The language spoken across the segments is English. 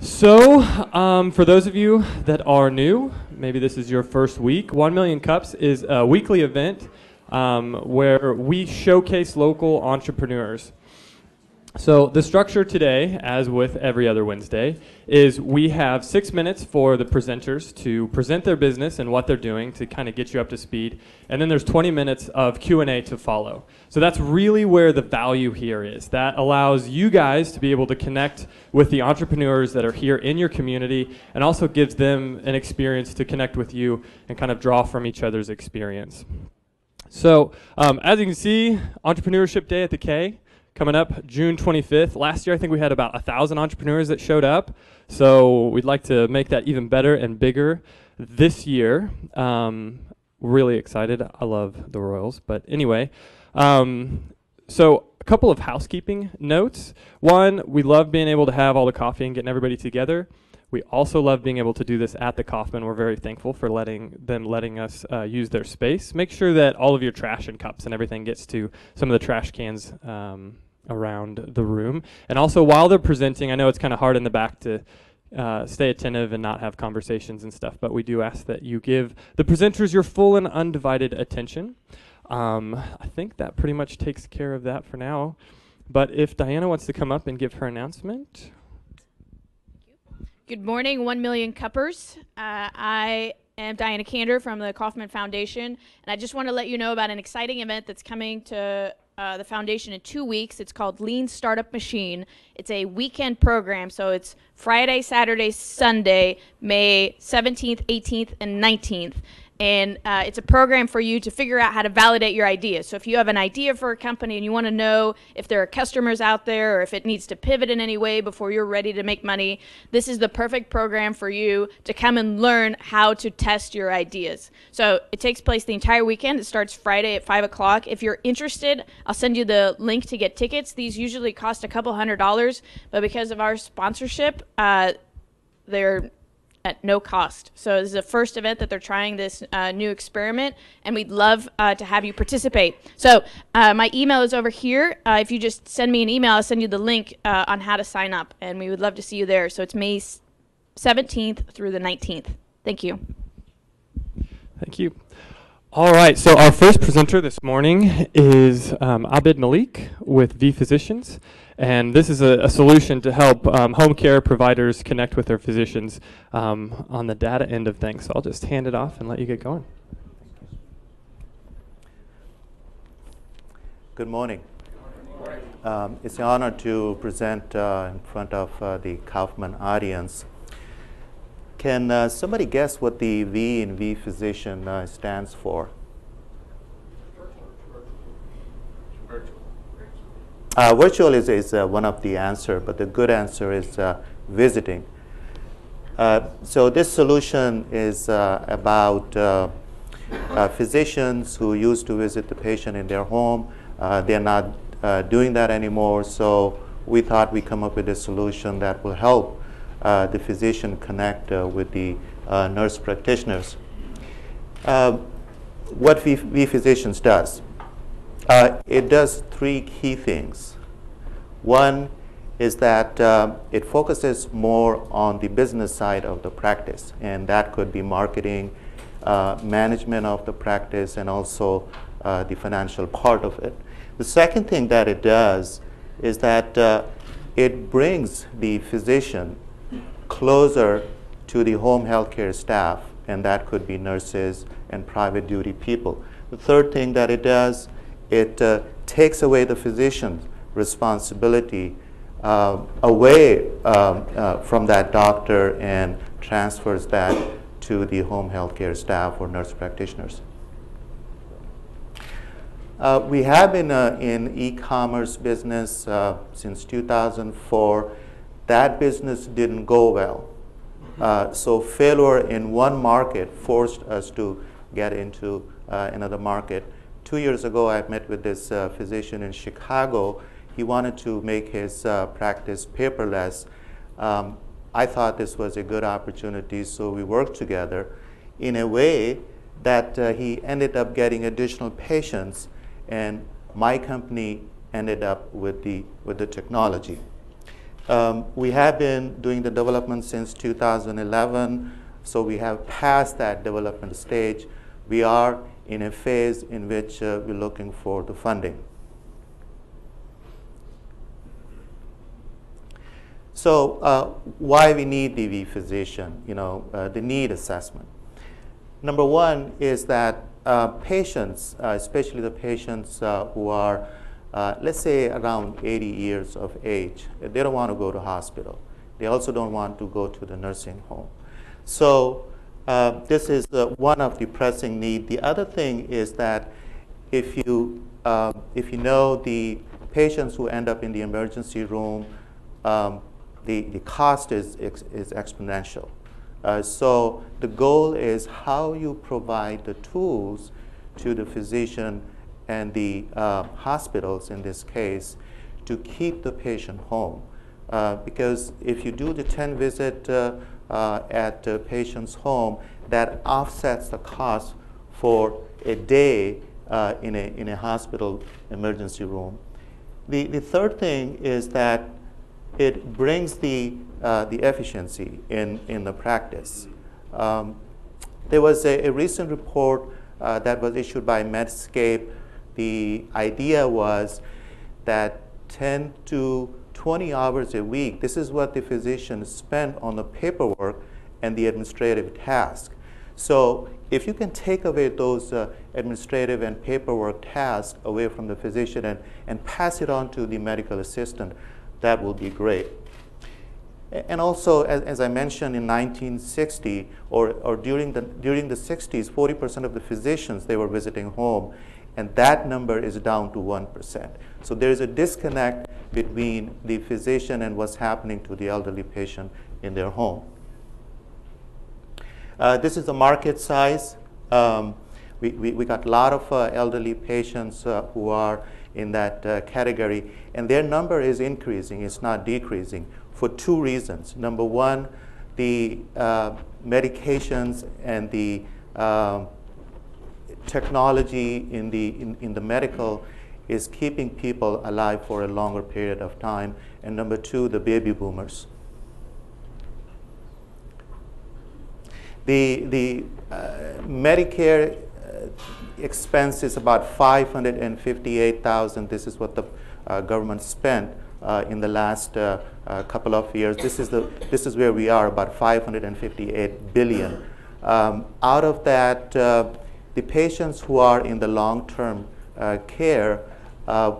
For those of you that are new, maybe this is your first week, 1 Million Cups is a weekly event where we showcase local entrepreneurs. So the structure today, as with every other Wednesday, is we have 6 minutes for the presenters to present their business and what they're doing to kind of get you up to speed. And then there's 20 minutes of Q&A to follow. So that's really where the value here is. That allows you guys to be able to connect with the entrepreneurs that are here in your community and also gives them an experience to connect with you and kind of draw from each other's experience. So as you can see, Entrepreneurship Day at the K. Coming up June 25th. Last year, I think we had about 1,000 entrepreneurs that showed up. So we'd like to make that even better and bigger this year. We're really excited. I love the Royals. But anyway, so a couple of housekeeping notes. One, we love being able to have all the coffee and getting everybody together. We also love being able to do this at the Kaufman. We're very thankful for letting us use their space. Make sure that all of your trash and cups and everything gets to some of the trash cans around the room. And also while they're presenting, I know it's kind of hard in the back to stay attentive and not have conversations and stuff, but we do ask that you give the presenters your full and undivided attention. I think that pretty much takes care of that for now. But if Diana wants to come up and give her announcement. Good morning, 1 Million Cuppers. I am Diana Kander from the Kaufman Foundation, and I just want to let you know about an exciting event that's coming to the foundation in 2 weeks. It's called Lean Startup Machine. It's a weekend program, so it's Friday, Saturday, Sunday, May 17th, 18th, and 19th. And it's a program for you to figure out how to validate your idea. So if you have an idea for a company and you want to know if there are customers out there or if it needs to pivot in any way before you're ready to make money, this is the perfect program for you to come and learn how to test your ideas. So it takes place the entire weekend. It starts Friday at 5 o'clock. If you're interested, I'll send you the link to get tickets. These usually cost a couple $100, but because of our sponsorship, they're at no cost. So this is the first event that they're trying this new experiment, and we'd love to have you participate. So my email is over here. If you just send me an email, I'll send you the link on how to sign up, and we would love to see you there. So it's May 17th through the 19th. Thank you. Thank you. All right, so our first presenter this morning is Abid Malik with vPhysicians. And this is a solution to help home care providers connect with their physicians on the data end of things. So I'll just hand it off and let you get going. Good morning. It's an honor to present in front of the Kaufman audience. Can somebody guess what the V in vPhysician stands for? Virtual is one of the answer, but the good answer is visiting. So this solution is about physicians who used to visit the patient in their home. They're not doing that anymore, so we thought we'd come up with a solution that will help the physician connect with the nurse practitioners. What vPhysicians does. It does three key things. One is that it focuses more on the business side of the practice, and that could be marketing, management of the practice, and also the financial part of it. The second thing that it does is that it brings the physician closer to the home healthcare staff, and that could be nurses and private duty people. The third thing that it does, it takes away the physician's responsibility away from that doctor and transfers that to the home healthcare staff or nurse practitioners. We have been in e-commerce business since 2004. That business didn't go well. So failure in one market forced us to get into another market. 2 years ago, I met with this physician in Chicago. He wanted to make his practice paperless. I thought this was a good opportunity, so we worked together in a way that he ended up getting additional patients, and my company ended up with the technology. We have been doing the development since 2011, so we have passed that development stage. We are in a phase in which we're looking for the funding. So why we need the vPhysician, the need assessment. Number one is that patients, especially the patients who are, let's say, around 80 years of age, they don't want to go to hospital. They also don't want to go to the nursing home. So this is one of the pressing needs. The other thing is that if you know the patients who end up in the emergency room, the cost is exponential. So the goal is how you provide the tools to the physician and the hospitals in this case to keep the patient home. Because if you do the 10 visit at the patient's home, that offsets the cost for a day in a hospital emergency room. The third thing is that it brings the efficiency in the practice. There was a recent report that was issued by Medscape. The idea was that 10 to 20 hours a week, this is what the physicians spend on the paperwork and the administrative task. So if you can take away those administrative and paperwork tasks away from the physician and pass it on to the medical assistant, that will be great. And also, as I mentioned, in 1960 or during the 60s, 40% of the physicians, they were visiting home, and that number is down to 1%. So there is a disconnect between the physician and what's happening to the elderly patient in their home. This is the market size. We got a lot of elderly patients who are in that category, and their number is increasing, it's not decreasing, for two reasons. Number one, the medications and the technology in the medical is keeping people alive for a longer period of time. And number two, the baby boomers. The Medicare expense is about $558,000. This is what the government spent in the last couple of years. This is where we are, about $558 billion. Out of that, the patients who are in the long-term care,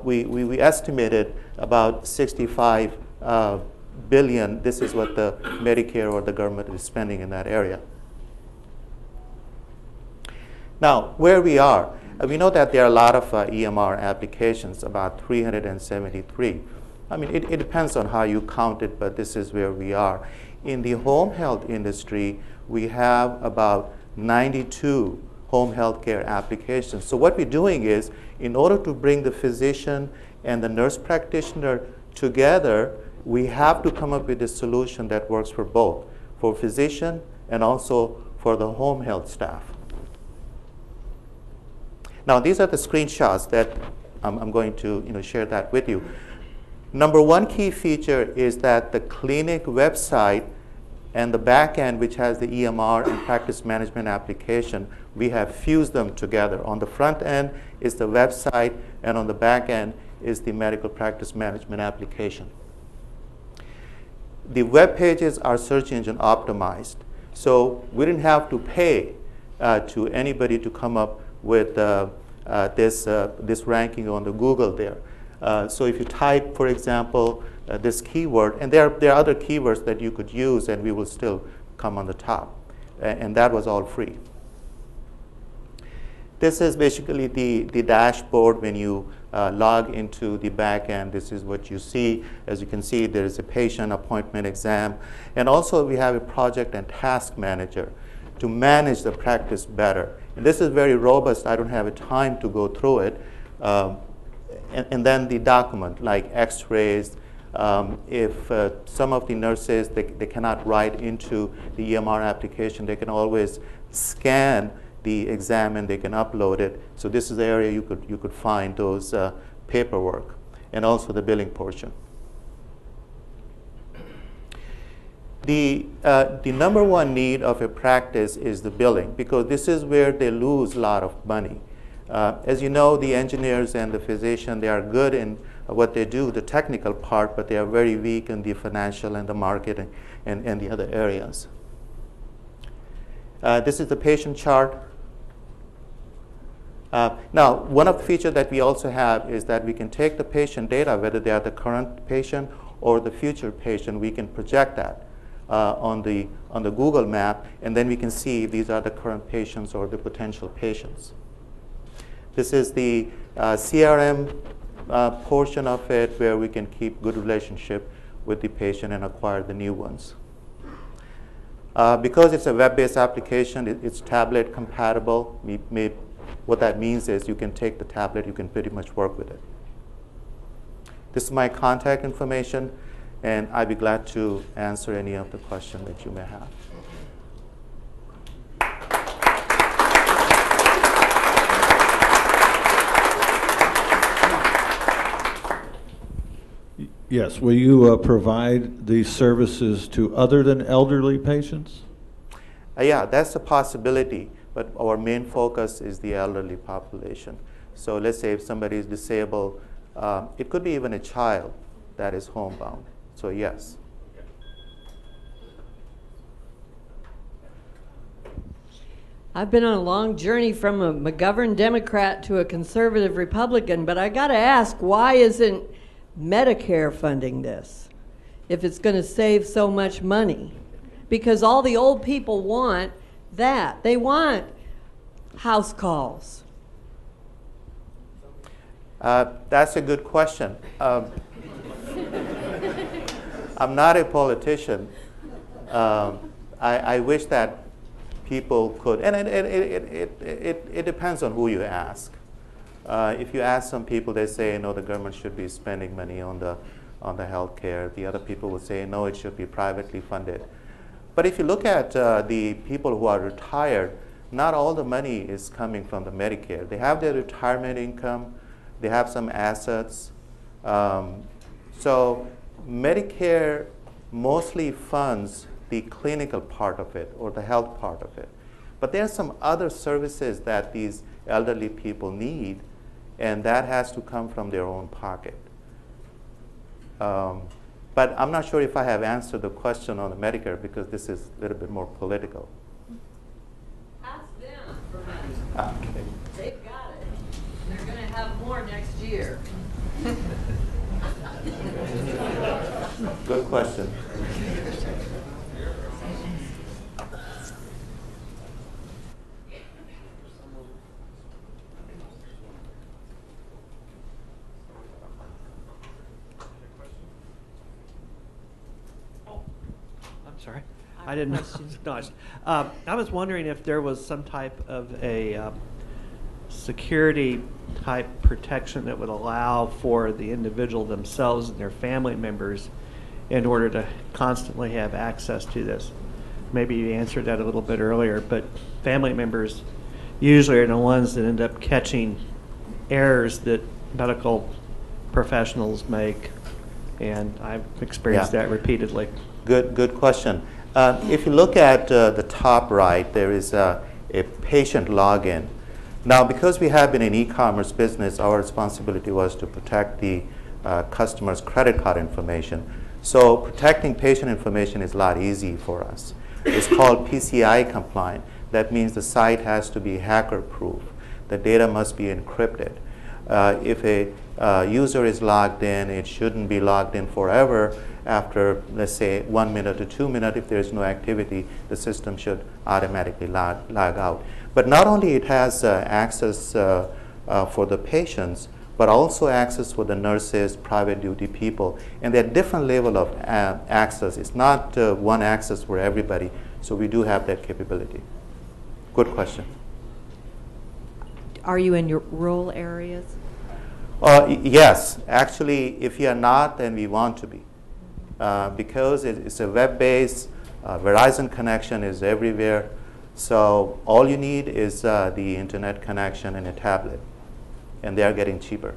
we estimated about 65 billion. This is what the Medicare or the government is spending in that area. Now, where we are, we know that there are a lot of EMR applications, about 373. I mean, it depends on how you count it, but this is where we are. In the home health industry, we have about 92 home health care applications. So what we're doing is, in order to bring the physician and the nurse practitioner together, we have to come up with a solution that works for both, for physician and also for the home health staff. Now, these are the screenshots that I'm going to share that with you. Number one key feature is that the clinic website and the back end, which has the EMR and practice management application, we have fused them together. On the front end is the website, and on the back end is the medical practice management application. The web pages are search engine optimized, so we didn't have to pay to anybody to come up with this ranking on the Google there. So if you type, for example, this keyword, and there are other keywords that you could use, and we will still come on the top. And that was all free. This is basically the dashboard when you log into the back end. This is what you see. As you can see, there is a patient appointment exam. And also we have a project and task manager to manage the practice better. And this is very robust. I don't have a time to go through it. And then the document, like x-rays. If some of the nurses, they cannot write into the EMR application, they can always scan the exam and they can upload it. So this is the area you could find those paperwork, and also the billing portion. The number one need of a practice is the billing, because this is where they lose a lot of money. As you know, the engineers and the physician, they are good in what they do, the technical part, but they are very weak in the financial and the marketing and the other areas. This is the patient chart. Now, one of the features that we also have is that we can take the patient data, whether they are the current patient or the future patient. We can project that on the Google map, and then we can see if these are the current patients or the potential patients. This is the CRM portion of it, where we can keep good relationship with the patient and acquire the new ones. Because it's a web-based application, it's tablet compatible. What that means is you can take the tablet, you can pretty much work with it. This is my contact information, and I'd be glad to answer any of the questions that you may have. Yes. Will you provide these services to other than elderly patients? Yeah, that's a possibility, but our main focus is the elderly population. So let's say if somebody is disabled, it could be even a child that is homebound. So yes. I've been on a long journey from a McGovern Democrat to a conservative Republican, but I got to ask, why isn't Medicare funding this if it's going to save so much money? Because all the old people want that. They want house calls. That's a good question. I'm not a politician. I wish that people could, and it depends on who you ask. If you ask some people, they say, no, the government should be spending money on the health care. The other people will say, no, it should be privately funded. But if you look at the people who are retired, not all the money is coming from the Medicare. They have their retirement income. They have some assets. So Medicare mostly funds the clinical part of it or the health part of it. But there are some other services that these elderly people need, and that has to come from their own pocket. But I'm not sure if I have answered the question on the Medicare, because this is a little bit more political. Ask them for money. Okay. They've got it. They're going to have more next year. Good question. Sorry, I didn't know. I was wondering if there was some type of a security type protection that would allow for the individual themselves and their family members in order to constantly have access to this. Maybe you answered that a little bit earlier, but family members usually are the ones that end up catching errors that medical professionals make, and I've experienced that repeatedly. Good question. If you look at the top right, there is a patient login. Now, because we have been in e-commerce business, our responsibility was to protect the customer's credit card information. So protecting patient information is a lot easier for us. It's called PCI compliant. That means the site has to be hacker-proof. The data must be encrypted. If a user is logged in, it shouldn't be logged in forever. After, let's say, 1 minute or 2 minutes, if there is no activity, the system should automatically log out. But not only it has access for the patients, but also access for the nurses, private duty people. And there are different level of access. It's not one access for everybody. So we do have that capability. Good question. Are you in your rural areas? Yes. Actually, if you are not, then we want to be. Because it's a web-based, Verizon connection is everywhere. So all you need is the internet connection and a tablet. And they are getting cheaper.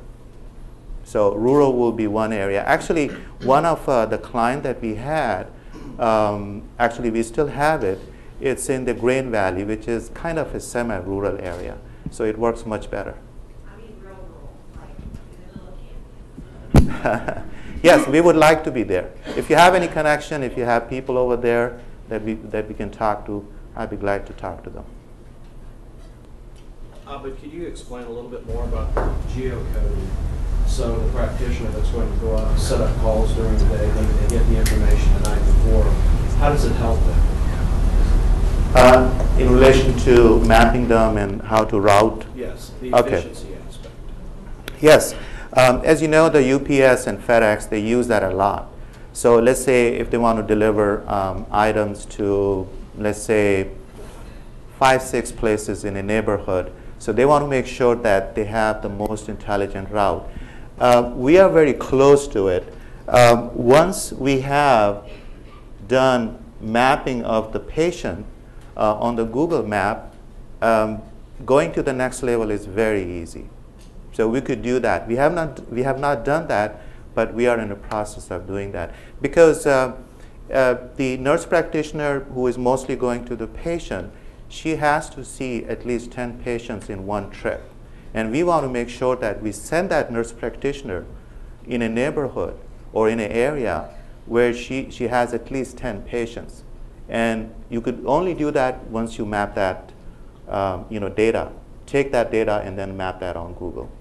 So rural will be one area. Actually, one of the clients that we had Actually, we still have it. It's in the Grain Valley, which is kind of a semi-rural area. So it works much better. I mean rural, like in the middle of Kansas. Yes, we would like to be there. If you have any connection, if you have people over there that we can talk to, I'd be glad to talk to them. But could you explain a little bit more about geocoding? So the practitioner that's going to go out and set up calls during the day, then they get the information the night before. How does it help them? In relation to mapping them and how to route? Yes, the Okay. efficiency aspect. Yes. As you know, the UPS and FedEx, they use that a lot. So let's say if they want to deliver items to, let's say, 5, 6 places in a neighborhood, so they want to make sure that they have the most intelligent route. We are very close to it. Once we have done mapping of the patient on the Google map, going to the next level is very easy. So we could do that. We have not done that, but we are in the process of doing that. Because the nurse practitioner who is mostly going to the patient, she has to see at least 10 patients in one trip. And we want to make sure that we send that nurse practitioner in a neighborhood or in an area where she has at least 10 patients. And you could only do that once you map that data. Take that data and then map that on Google.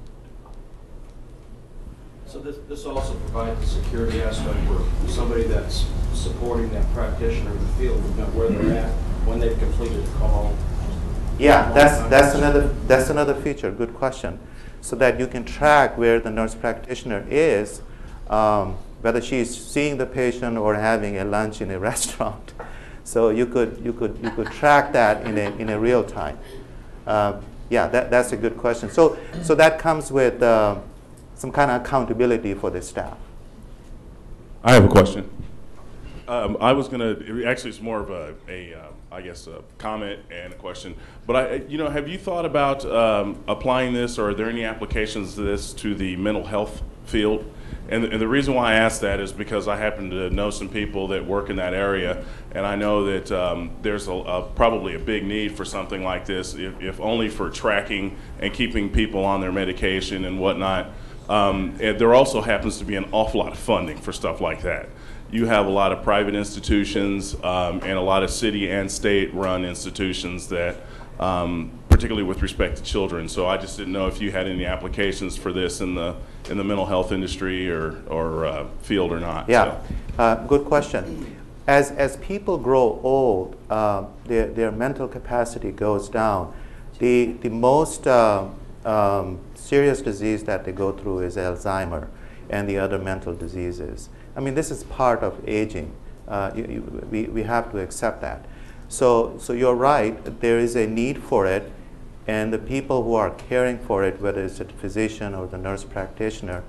So this also provides the security aspect where somebody that's supporting that practitioner in the field would know where they're at when they've completed a call. Yeah, that's another feature. Good question. So that you can track where the nurse practitioner is, whether she's seeing the patient or having a lunch in a restaurant. So you could track that in a real time. Yeah, that's a good question. So that comes with some kind of accountability for the staff. I have a question. I was going to, actually it's more of I guess, a comment and a question. But have you thought about applying this, or are there any applications to this to the mental health field? And the reason why I ask that is because I happen to know some people that work in that area, and I know that there's probably a big need for something like this, if only for tracking and keeping people on their medication and whatnot. And there also happens to be an awful lot of funding for stuff like that. You have a lot of private institutions and a lot of city and state run institutions that, particularly with respect to children. So I just didn't know if you had any applications for this in the mental health industry or field or not. Yeah, good question. As people grow old, their mental capacity goes down. The most serious disease that they go through is Alzheimer and the other mental diseases. I mean, this is part of aging. We have to accept that. So you're right, there is a need for it, and the people who are caring for it, whether it's a physician or the nurse practitioner.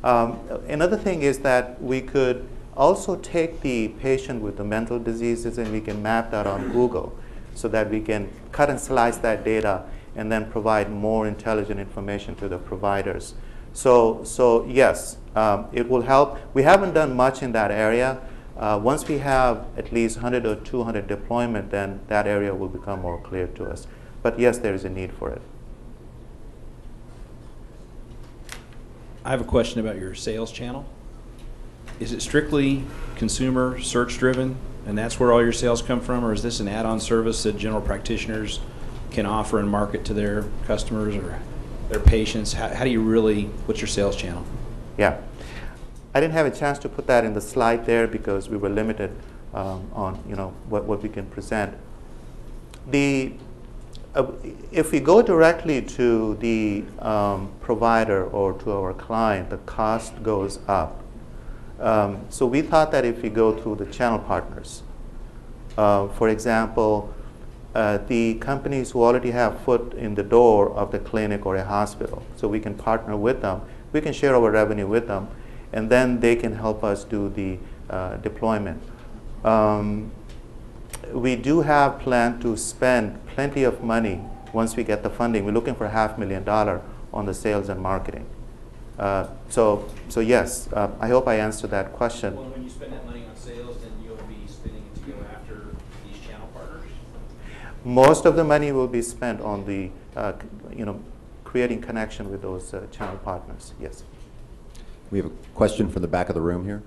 Another thing is that we could also take the patient with the mental diseases and we can map that on Google so that we can cut and slice that data and then provide more intelligent information to the providers. So yes, it will help. We haven't done much in that area. Once we have at least 100 or 200 deployment, then that area will become more clear to us. But yes, there is a need for it. I have a question about your sales channel. Is it strictly consumer search driven, and that's where all your sales come from, or is this an add-on service that general practitioners can offer and market to their customers or their patients? How do you really, what's your sales channel? Yeah. I didn't have a chance to put that in the slide there because we were limited on what we can present. If we go directly to the provider or to our client, the cost goes up. So we thought that if we go through the channel partners, for example, the companies who already have foot in the door of the clinic or a hospital, so we can partner with them, we can share our revenue with them, and then they can help us do the deployment. We do have planned to spend plenty of money once we get the funding. We're looking for $500,000 on the sales and marketing. So yes, I hope I answered that question. Well, when you spend that money on sales, then you'll be Most of the money will be spent on the, creating connection with those channel partners. Yes. We have a question from the back of the room here.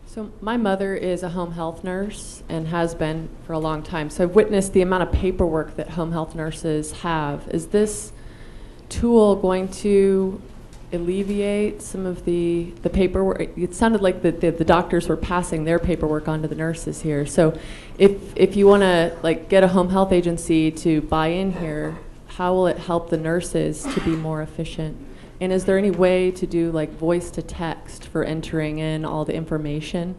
So my mother is a home health nurse and has been for a long time. So I've witnessed the amount of paperwork that home health nurses have. Is this tool going to alleviate some of the paperwork? It sounded like the doctors were passing their paperwork on to the nurses here. So if you want to get a home health agency to buy in here, how will it help the nurses to be more efficient? And is there any way to do voice to text for entering in all the information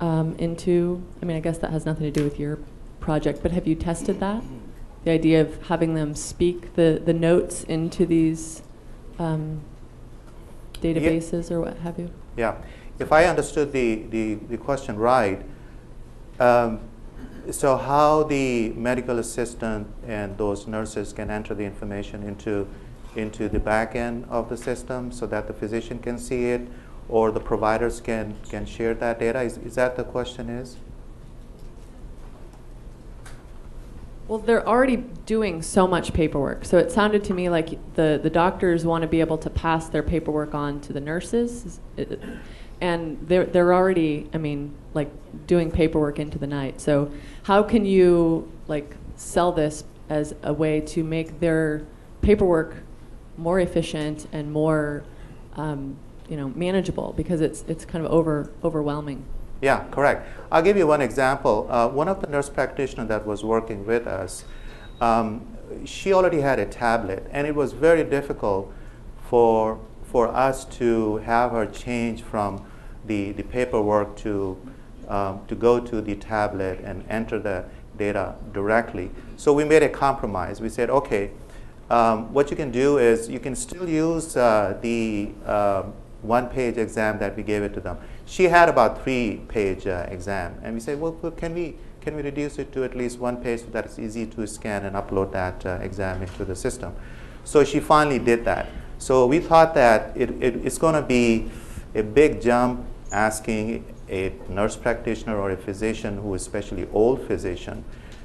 into, I guess that has nothing to do with your project, but have you tested that? The idea of having them speak the notes into these databases or what have you? Yeah. If I understood the question right, so how the medical assistant and those nurses can enter the information into the back end of the system so that the physician can see it, or the providers can share that data? Is that the question is? Well, they're already doing so much paperwork. So it sounded to me like the doctors want to be able to pass their paperwork on to the nurses. And they're already, doing paperwork into the night. So how can you sell this as a way to make their paperwork more efficient and more manageable, because it's kind of overwhelming? Yeah, correct. I'll give you one example. One of the nurse practitioners that was working with us, she already had a tablet, and it was very difficult for us to have her change from the paperwork to go to the tablet and enter the data directly. So we made a compromise. We said, okay, what you can do is you can still use the one-page exam that we gave it to them. She had about 3-page exam, and we said, well, can we reduce it to at least 1 page so that it's easy to scan and upload that exam into the system? So she finally did that. So we thought that it's going to be a big jump asking a nurse practitioner or a physician, who is especially old physician,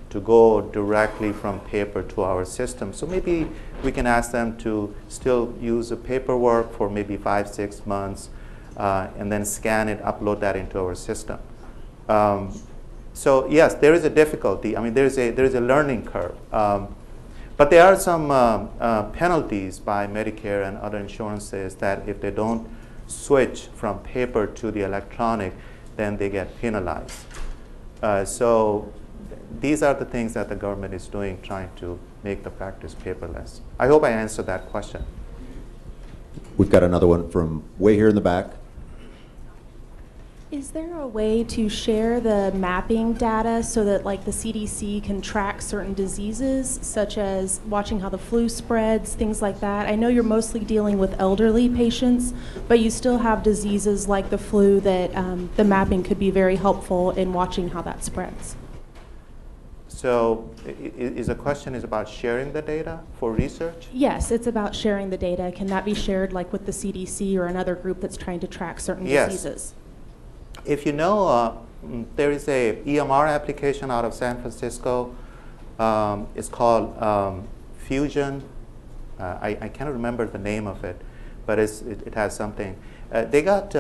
to go directly from paper to our system. So maybe we can ask them to still use the paperwork for maybe 5-6 months, and then scan it, upload that into our system. So yes, there is a difficulty. There is a learning curve. But there are some penalties by Medicare and other insurances that if they don't switch from paper to the electronic, then they get penalized. So these are the things that the government is doing, trying to make the practice paperless. I hope I answered that question. We've got another one from way here in the back. Is there a way to share the mapping data so that the CDC can track certain diseases, such as watching how the flu spreads, things like that? I know you're mostly dealing with elderly patients, but you still have diseases like the flu that the mapping could be very helpful in watching how that spreads. So the question is about sharing the data for research? Yes, it's about sharing the data. Can that be shared with the CDC or another group that's trying to track certain diseases? If you know, there is a EMR application out of San Francisco. It's called Fusion. I cannot remember the name of it, but it has something. They got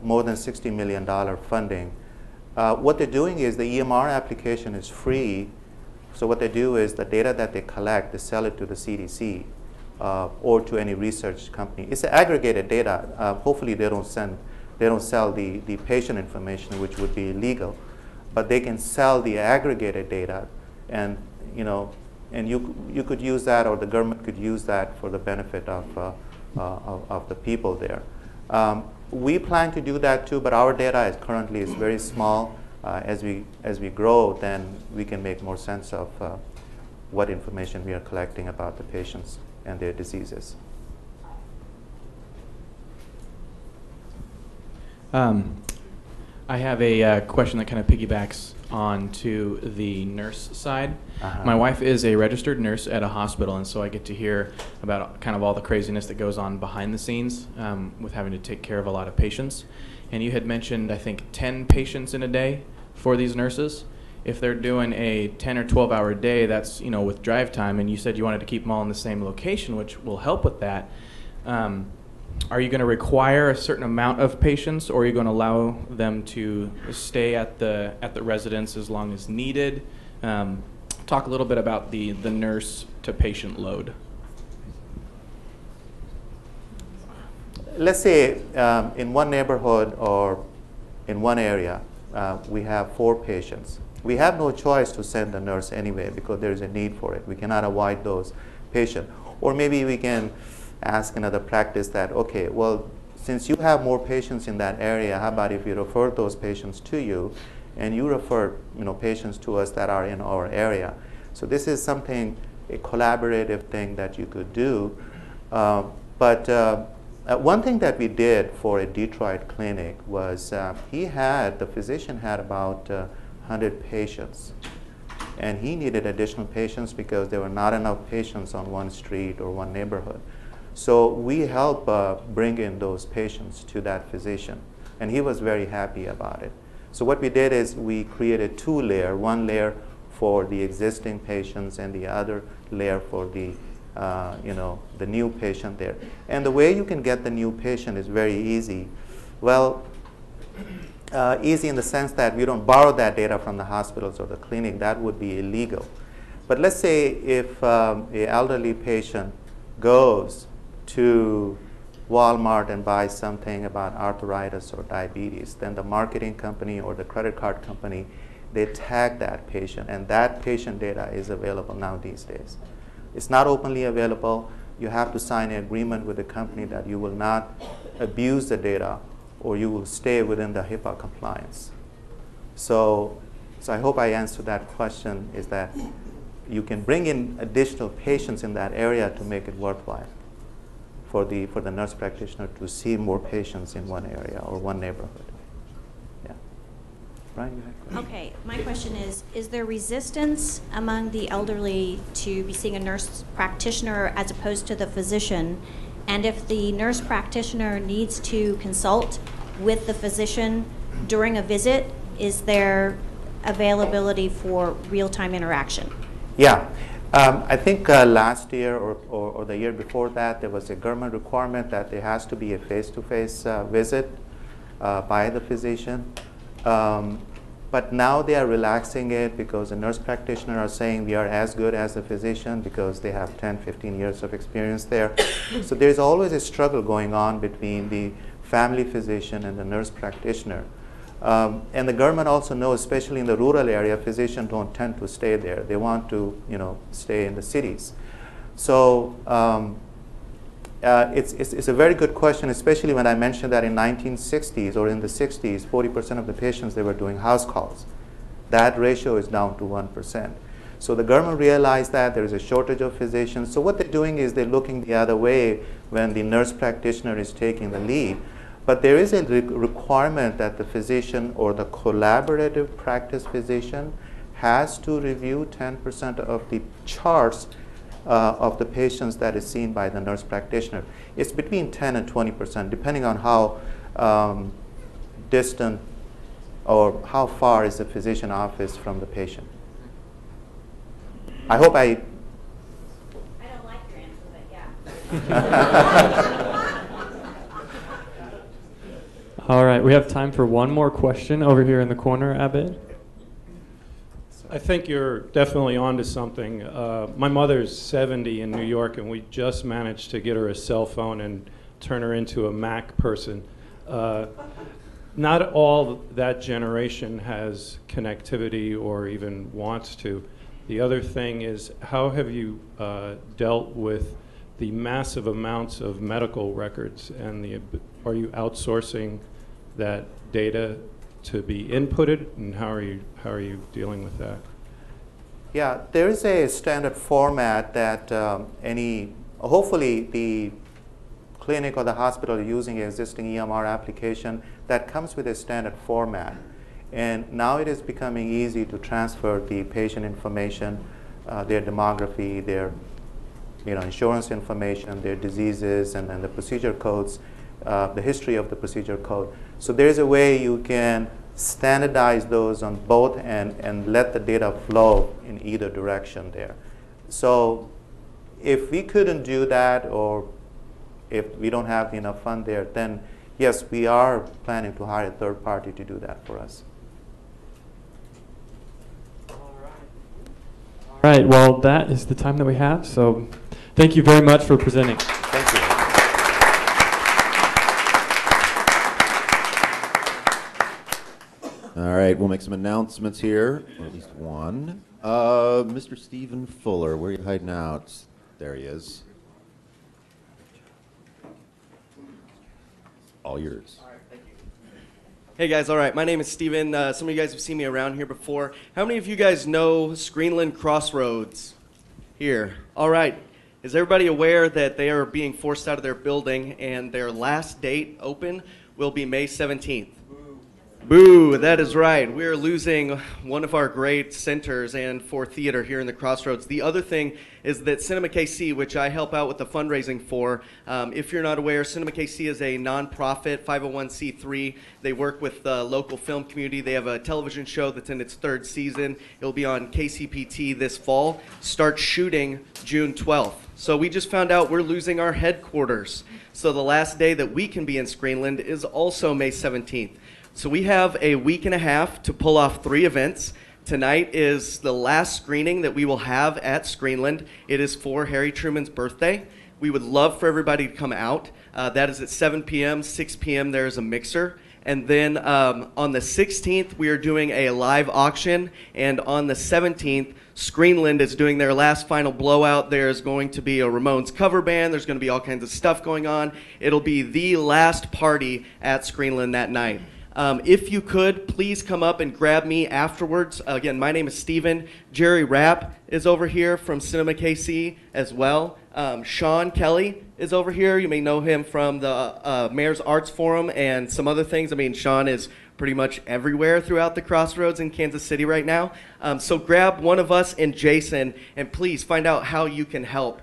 more than $60 million funding. What they're doing is the EMR application is free. So what they do is the data that they collect, they sell it to the CDC or to any research company. It's aggregated data. Hopefully they don't sell the patient information, which would be illegal, but they can sell the aggregated data, and you could use that, or the government could use that for the benefit of the people there. We plan to do that too, but our data currently is very small. As we grow, then we can make more sense of what information we are collecting about the patients and their diseases. I have a question that kind of piggybacks on to the nurse side. My wife is a registered nurse at a hospital, and so I get to hear about kind of all the craziness that goes on behind the scenes with having to take care of a lot of patients. And you had mentioned, I think, 10 patients in a day for these nurses. if they're doing a 10 or 12 hour day, that's, you know, with drive time, and you said you wanted to keep them all in the same location, which will help with that. Are you going to require a certain amount of patients, or are you going to allow them to stay at the residence as long as needed? Talk a little bit about the nurse to patient load. Let's say in one neighborhood or in one area, we have 4 patients. We have no choice to send the nurse anyway because there is a need for it. We cannot avoid those patients. Or maybe we can ask another practice that, okay, well, since you have more patients in that area, how about if we refer those patients to you, and you refer, you know, patients to us that are in our area. So this is something, a collaborative thing that you could do. One thing that we did for a Detroit clinic was the physician had about 100 patients, and he needed additional patients because there were not enough patients on one street or one neighborhood. So we helped bring in those patients to that physician, and he was very happy about it. So what we did is we created 2 layers, one layer for the existing patients and the other layer for the the new patient there. And the way you can get the new patient is very easy. Well, easy in the sense that we don't borrow that data from the hospitals or the clinic. That would be illegal. But let's say if an elderly patient goes to Walmart and buys something about arthritis or diabetes, then the marketing company or the credit card company, they tag that patient, and that patient data is available now these days. It's not openly available. You have to sign an agreement with the company that you will not abuse the data, or you will stay within the HIPAA compliance. So I hope I answered that question, is that you can bring in additional patients in that area to make it worthwhile for the nurse practitioner to see more patients in one area or one neighborhood. Yeah. Brian, you had a question? Okay, my question is there resistance among the elderly to be seeing a nurse practitioner as opposed to the physician? And if the nurse practitioner needs to consult with the physician during a visit, is there availability for real-time interaction? Yeah. I think last year or the year before that, there was a government requirement that there has to be a face-to-face visit by the physician. But now they are relaxing it because the nurse practitioners are saying we are as good as the physician because they have 10, 15 years of experience there. So there's always a struggle going on between the family physician and the nurse practitioner. And the government also knows, especially in the rural area, physicians don't tend to stay there. They want to, stay in the cities. So it's a very good question, especially when I mentioned that in 1960s or in the 60s, 40% of the patients, they were doing house calls. That ratio is down to 1%. So the government realized that there is a shortage of physicians. So what they're doing is they're looking the other way when the nurse practitioner is taking the lead. But there is a requirement that the physician or the collaborative practice physician has to review 10% of the charts of the patients that is seen by the nurse practitioner. It's between 10 and 20%, depending on how distant or how far is the physician office from the patient. I hope I don't like your answer, but yeah. All right, we have time for one more question over here in the corner, Abed. I think you're definitely onto something. My mother's 70 in New York, and we just managed to get her a cell phone and turn her into a Mac person. Not all that generation has connectivity or even wants to. The other thing is, how have you dealt with the massive amounts of medical records, and are you outsourcing that data to be inputted, and how are you dealing with that? Yeah, there is a standard format that hopefully the clinic or the hospital are using an existing EMR application that comes with a standard format. And now it is becoming easy to transfer the patient information, their demography, their insurance information, their diseases, and then the procedure codes, the history of the procedure code. So there's a way you can standardize those on both and let the data flow in either direction there. So if we couldn't do that, or if we don't have enough fund there, then yes, we are planning to hire a third party to do that for us. All right, well, that is the time that we have. So thank you very much for presenting. Thank you. All right, we'll make some announcements here, or at least one. Mr. Stephen Fuller, where are you hiding out? There he is. All yours. All right, thank you. Hey guys, all right, my name is Steven. Some of you guys have seen me around here before. How many of you guys know Screenland Crossroads here? All right, is everybody aware that they are being forced out of their building and their last date open will be May 17th? Boo, that is right. We're losing one of our great centers and for theater here in the Crossroads. The other thing is that Cinema KC, which I help out with the fundraising for, if you're not aware, Cinema KC is a nonprofit 501c3. They work with the local film community. They have a television show that's in its 3rd season. It'll be on KCPT this fall. Start shooting June 12th. So we just found out we're losing our headquarters. So the last day that we can be in Screenland is also May 17th. So we have a week and a half to pull off 3 events. Tonight is the last screening that we will have at Screenland. It is for Harry Truman's birthday. We would love for everybody to come out. That is at 7 p.m., 6 p.m. There's a mixer. And then on the 16th, we are doing a live auction. And on the 17th, Screenland is doing their last final blowout. There's going to be a Ramones cover band. There's going to be all kinds of stuff going on. It'll be the last party at Screenland that night. If you could, please come up and grab me afterwards. Again, my name is Steven. Jerry Rapp is over here from Cinema KC as well. Sean Kelly is over here. You may know him from the Mayor's Arts Forum and some other things. I mean, Sean is pretty much everywhere throughout the Crossroads in Kansas City right now. So grab one of us and Jason, and please find out how you can help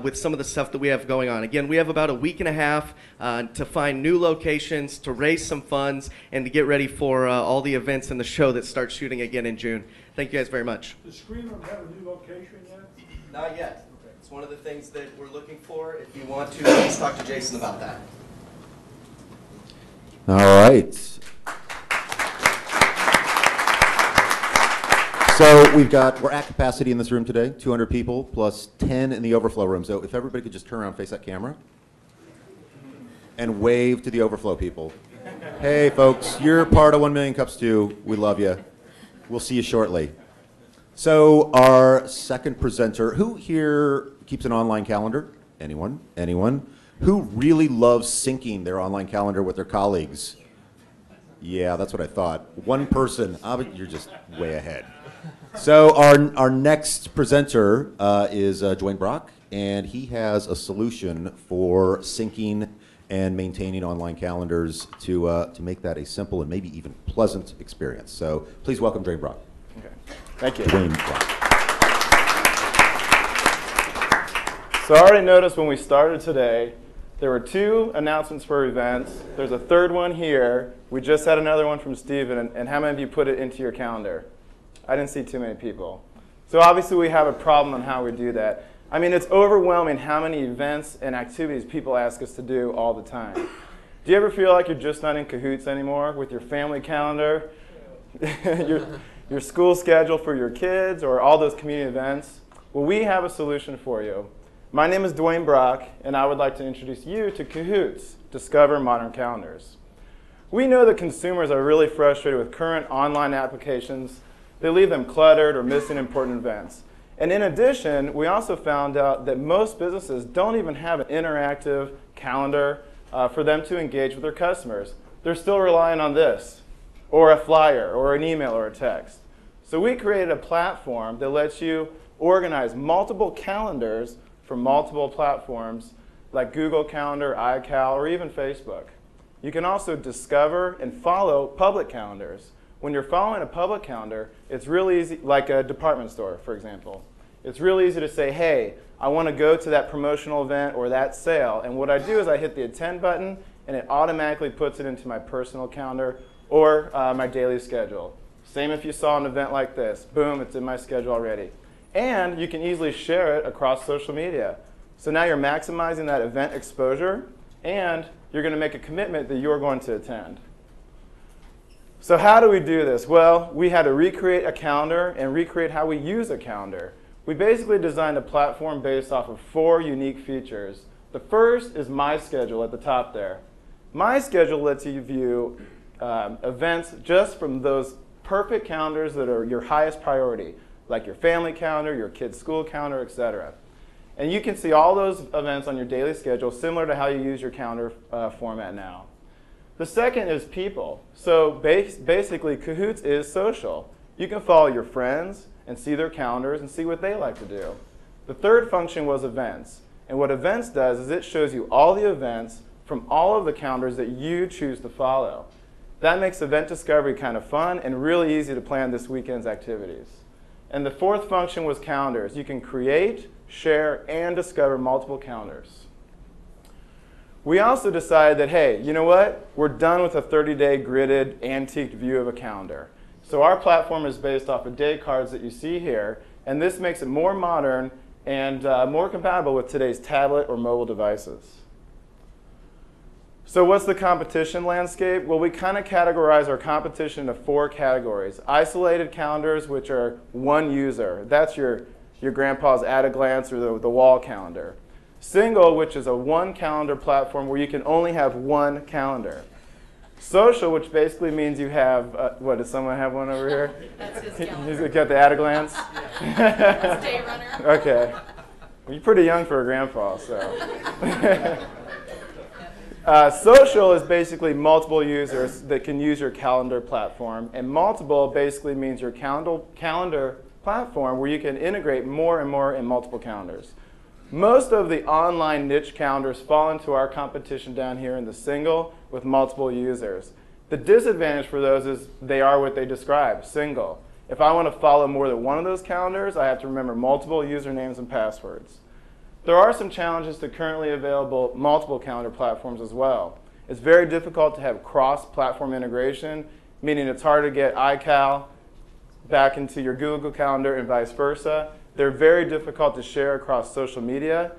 with some of the stuff that we have going on. Again, we have about a week and a half to find new locations, to raise some funds, and to get ready for all the events and the show that starts shooting again in June. Thank you guys very much. Does Screenland have a new location yet? Not yet. Okay. It's one of the things that we're looking for. If you want to, please talk to Jason about that. All right. So we're at capacity in this room today, 200 people plus 10 in the overflow room. So if everybody could just turn around and face that camera and wave to the overflow people. Hey folks, you're part of 1 Million Cups too. We love you. We'll see you shortly. So our second presenter, who here keeps an online calendar? Anyone? Anyone? Who really loves syncing their online calendar with their colleagues? Yeah, that's what I thought. One person. You're just way ahead. So our next presenter is Dwayne Brock, and he has a solution for syncing and maintaining online calendars to make that a simple and maybe even pleasant experience. So please welcome Dwayne Brock. Okay. Thank you. Dwayne Brock. So I already noticed when we started today, there were 2 announcements for events. There's a 3rd one here. We just had another one from Steven, and how many of you put it into your calendar? I didn't see too many people. So obviously we have a problem on how we do that. I mean, it's overwhelming how many events and activities people ask us to do all the time. Do you ever feel like you're just not in Kahootz anymore with your family calendar, your school schedule for your kids, or all those community events? Well, we have a solution for you. My name is Dwayne Brock, and I would like to introduce you to Kahootz, Discover Modern Calendars. We know that consumers are really frustrated with current online applications. They leave them cluttered or missing important events. And in addition, we also found out that most businesses don't even have an interactive calendar for them to engage with their customers. They're still relying on this, or a flyer, or an email, or a text. So we created a platform that lets you organize multiple calendars from multiple platforms like Google Calendar, iCal, or even Facebook. You can also discover and follow public calendars. When you're following a public calendar, it's really easy, like a department store, for example. It's really easy to say, hey, I want to go to that promotional event or that sale. And what I do is I hit the attend button, and it automatically puts it into my personal calendar or my daily schedule. Same if you saw an event like this. Boom, it's in my schedule already. And you can easily share it across social media. So now you're maximizing that event exposure, and you're going to make a commitment that you're going to attend. So how do we do this? Well, we had to recreate a calendar and recreate how we use a calendar. We basically designed a platform based off of 4 unique features. The first is My Schedule at the top there. My Schedule lets you view events just from those perfect calendars that are your highest priority, like your family calendar, your kid's school calendar, etc. And you can see all those events on your daily schedule, similar to how you use your calendar format now. The second is People. So basically, Kahootz is social. You can follow your friends and see their calendars and see what they like to do. The third function was Events. And what Events does is it shows you all the events from all of the calendars that you choose to follow. That makes event discovery kind of fun and really easy to plan this weekend's activities. And the fourth function was Calendars. You can create, share, and discover multiple calendars. We also decided that, hey, you know what? We're done with a 30-day gridded, antiqued view of a calendar. So our platform is based off of day cards that you see here, and this makes it more modern and more compatible with today's tablet or mobile devices. So what's the competition landscape? Well, we kind of categorize our competition into 4 categories. Isolated calendars, which are one user. That's your grandpa's at-a-glance or the wall calendar. Single, which is a one calendar platform where you can only have one calendar. Social, which basically means you have, what, does someone have one over here? That's his calendar. He's got the at-a-glance? Day runner. Okay. Well, you're pretty young for a grandpa, so. Social is basically multiple users that can use your calendar platform, and multiple basically means your calendar platform where you can integrate more and more in multiple calendars. Most of the online niche calendars fall into our competition down here in the single with multiple users. The disadvantage for those is they are what they describe, single. If I want to follow more than one of those calendars, I have to remember multiple usernames and passwords. There are some challenges to currently available multiple calendar platforms as well. It's very difficult to have cross-platform integration, meaning it's hard to get iCal back into your Google Calendar and vice versa. They're very difficult to share across social media.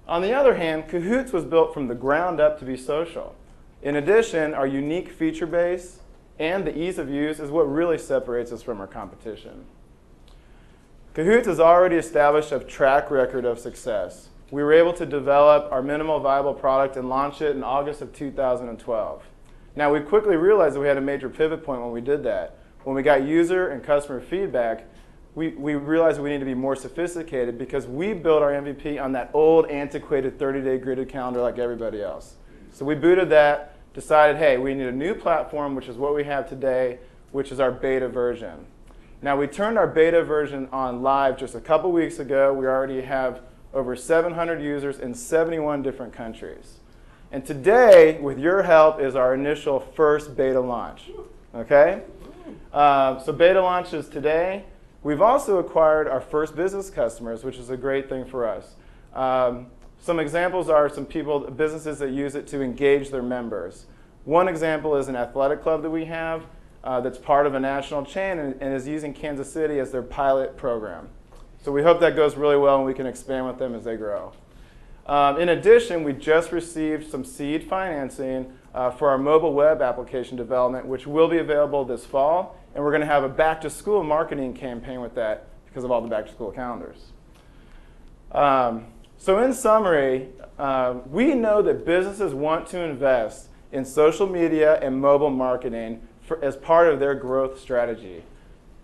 On the other hand, Kahootz was built from the ground up to be social. In addition, our unique feature base and the ease of use is what really separates us from our competition. Kahootz has already established a track record of success. We were able to develop our minimal viable product and launch it in August of 2012. Now, we quickly realized that we had a major pivot point when we did that. When we got user and customer feedback, we realized we needed to be more sophisticated because we built our MVP on that old, antiquated 30-day gridded calendar like everybody else. So we booted that, decided, hey, we need a new platform, which is what we have today, which is our beta version. Now, we turned our beta version on live just a couple weeks ago. We already have over 700 users in 71 different countries. And today, with your help, is our initial first beta launch. Okay? So beta launch is today. We've also acquired our first business customers, which is a great thing for us. Some examples are some businesses that use it to engage their members. One example is an athletic club that we have that's part of a national chain and is using Kansas City as their pilot program. So we hope that goes really well and we can expand with them as they grow. In addition, we just received some seed financing for our mobile web application development, which will be available this fall. And we're going to have a back-to-school marketing campaign with that because of all the back-to-school calendars. So in summary, we know that businesses want to invest in social media and mobile marketing as part of their growth strategy.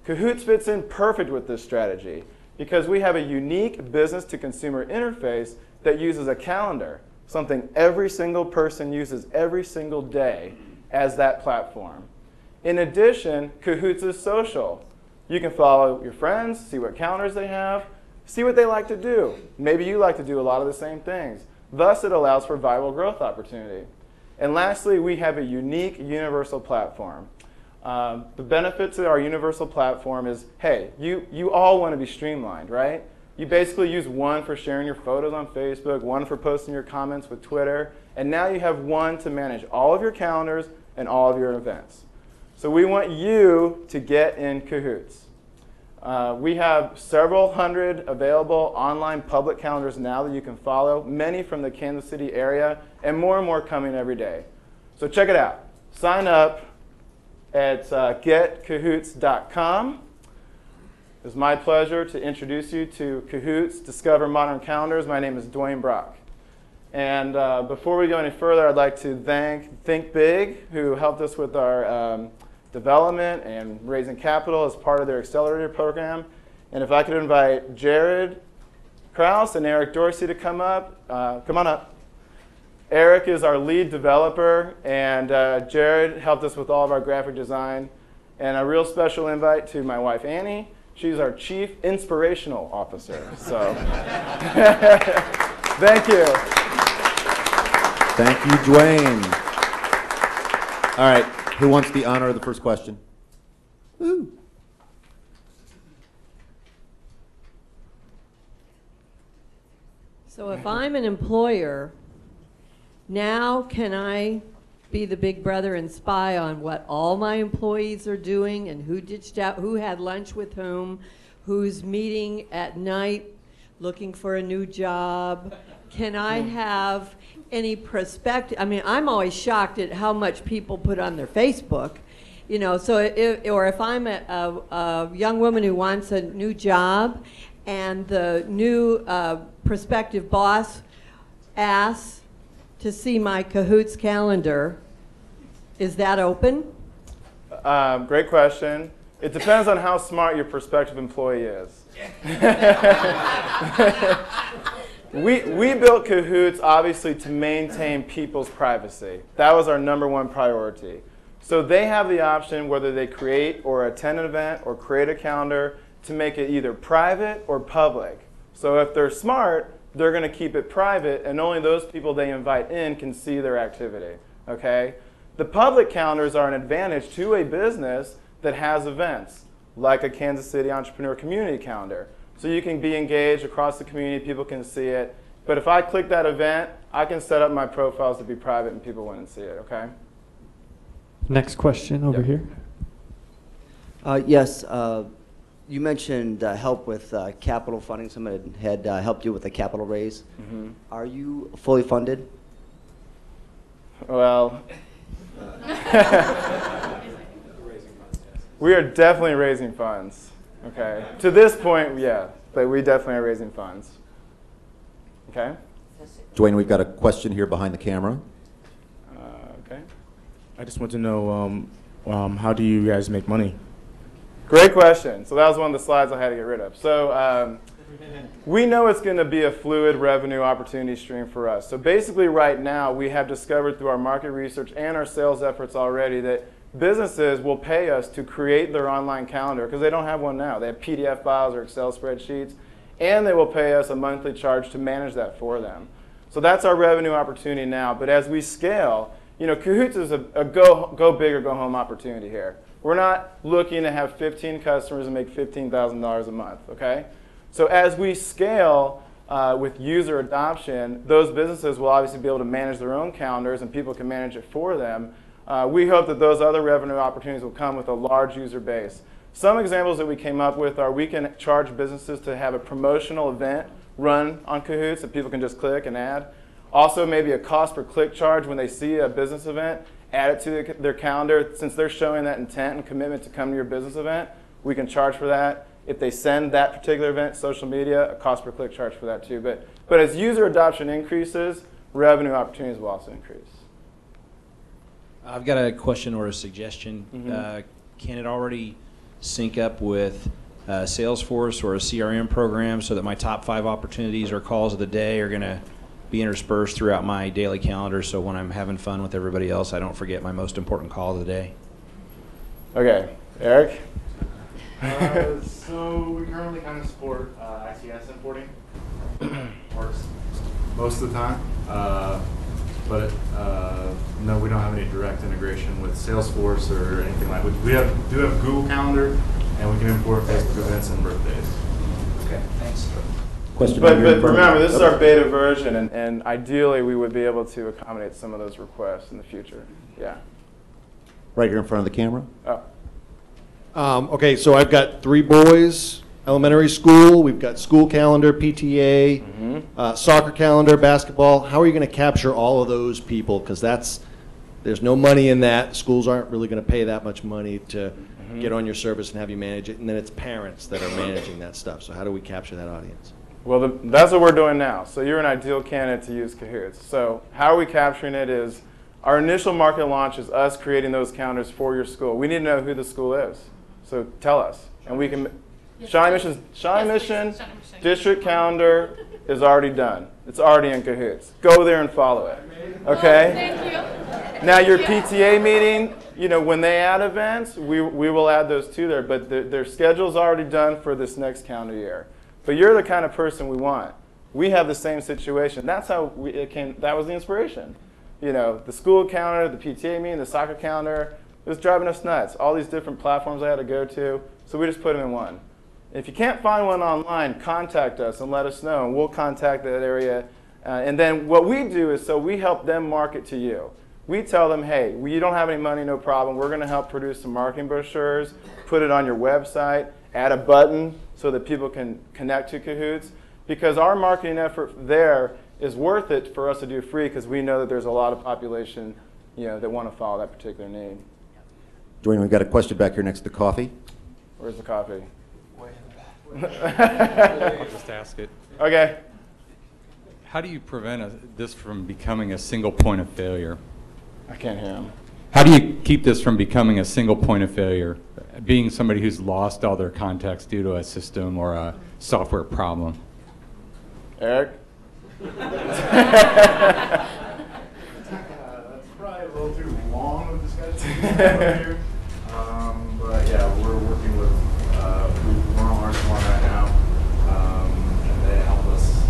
Kahootz fits in perfect with this strategy because we have a unique business-to-consumer interface that uses a calendar, something every single person uses every single day as that platform. In addition, Kahootz is social. You can follow your friends, see what calendars they have, see what they like to do. Maybe you like to do a lot of the same things. Thus, it allows for viral growth opportunity. And lastly, we have a unique universal platform. The benefit to our universal platform is, hey, you all want to be streamlined, right? You basically use one for sharing your photos on Facebook, one for posting your comments with Twitter, and now you have one to manage all of your calendars and all of your events. So we want you to get in Kahootz. We have several hundred available online public calendars now that you can follow, many from the Kansas City area, and more coming every day. So check it out. Sign up at getkahoots.com. It's my pleasure to introduce you to Kahootz, Discover Modern Calendars. My name is Dwayne Brock. And before we go any further, I'd like to thank Think Big, who helped us with our development and raising capital as part of their accelerator program. And if I could invite Jared Krause and Eric Dorsey to come up. Come on up. Eric is our lead developer, and Jared helped us with all of our graphic design. And a real special invite to my wife, Annie. She's our Chief Inspirational Officer. So thank you. Thank you, Dwayne. All right, who wants the honor of the first question? Woo. So if I'm an employer, now can I be the big brother and spy on what all my employees are doing and who ditched out, who had lunch with whom, who's meeting at night looking for a new job? Can I have any perspective? I mean, I'm always shocked at how much people put on their Facebook. You know, so if I'm a young woman who wants a new job and the new prospective boss asks to see my Kahootz calendar, is that open? Great question. It depends on how smart your prospective employee is. We built Kahootz obviously to maintain people's privacy. That was our #1 priority. So they have the option whether they create or attend an event or create a calendar to make it either private or public. So if they're smart, they're going to keep it private, and only those people they invite in can see their activity. Okay? The public calendars are an advantage to a business that has events, like a Kansas City Entrepreneur Community Calendar. So you can be engaged across the community, people can see it. But if I click that event, I can set up my profiles to be private and people wouldn't see it, okay? Next question over here. Yes, you mentioned help with capital funding. Somebody had helped you with a capital raise. Mm-hmm. Are you fully funded? Well, we are definitely raising funds. Okay. To this point, yeah, but we definitely are raising funds. Okay. Dwayne, we've got a question here behind the camera. Okay. I just want to know how do you guys make money? Great question. So that was one of the slides I had to get rid of. So we know it's going to be a fluid revenue opportunity stream for us. So basically right now we have discovered through our market research and our sales efforts already that businesses will pay us to create their online calendar because they don't have one now. They have PDF files or Excel spreadsheets, and they will pay us a monthly charge to manage that for them. So that's our revenue opportunity now. But as we scale, you know, Kahootz is a go big or go home opportunity here. We're not looking to have 15 customers and make $15,000 a month, okay? So as we scale with user adoption, those businesses will obviously be able to manage their own calendars and people can manage it for them. We hope that those other revenue opportunities will come with a large user base. Some examples that we came up with are we can charge businesses to have a promotional event run on Kahootz that people can just click and add. Also maybe a cost per click charge when they see a business event, add it to their calendar. Since they're showing that intent and commitment to come to your business event, we can charge for that. If they send that particular event, social media, a cost per click charge for that too. But as user adoption increases, revenue opportunities will also increase. I've got a question or a suggestion. Mm-hmm. Can it already sync up with Salesforce or a CRM program so that my top 5 opportunities or calls of the day are going to be interspersed throughout my daily calendar so when I'm having fun with everybody else, I don't forget my most important call of the day? Okay. Eric? So we currently kind of support ICS importing works most of the time, but no, we don't have any direct integration with Salesforce or anything like that. We do have Google Calendar, and we can import Facebook events and birthdays. Okay, thanks. Question but remember, this is our beta version, and ideally we would be able to accommodate some of those requests in the future. Yeah. Right here in front of the camera. Okay, so I've got 3 boys, elementary school. We've got school calendar, PTA, soccer calendar, basketball. How are you going to capture all of those people? Because there's no money in that. Schools aren't really going to pay that much money to get on your service and have you manage it. And then it's parents that are managing that stuff. So how do we capture that audience? Well, that's what we're doing now. So you're an ideal candidate to use Kahootz. So how are we capturing it is our initial market launch is us creating those calendars for your school. We need to know who the school is. So tell us. And we can, Shawnee Mission district calendar is already done. It's already in Kahootz. Go there and follow it. Okay? Thank you. Now your PTA meeting, when they add events, we will add those to there, but their schedule's already done for this next calendar year. But you're the kind of person we want. We have the same situation. That's how that was the inspiration. The school calendar, the PTA meeting, the soccer calendar, it was driving us nuts. All these different platforms I had to go to, so we just put them in one. If you can't find one online, contact us and let us know, and we'll contact that area. And then what we do is we help them market to you. We tell them, hey, you don't have any money, no problem. We're going to help produce some marketing brochures, put it on your website, add a button so that people can connect to Kahootz. Because our marketing effort there is worth it for us to do free because we know that there's a lot of population that want to follow that particular name. Dwayne, we've got a question back here next to coffee. Where's the coffee? Way in the back. I'll just ask it. Okay. How do you prevent this from becoming a single point of failure? I can't hear him. How do you keep this from becoming a single point of failure? Being somebody who's lost all their contacts due to a system or a software problem. Eric? That's probably a little too long of a discussion. But yeah, we're working with, we're on our Arsenal right now, and they help us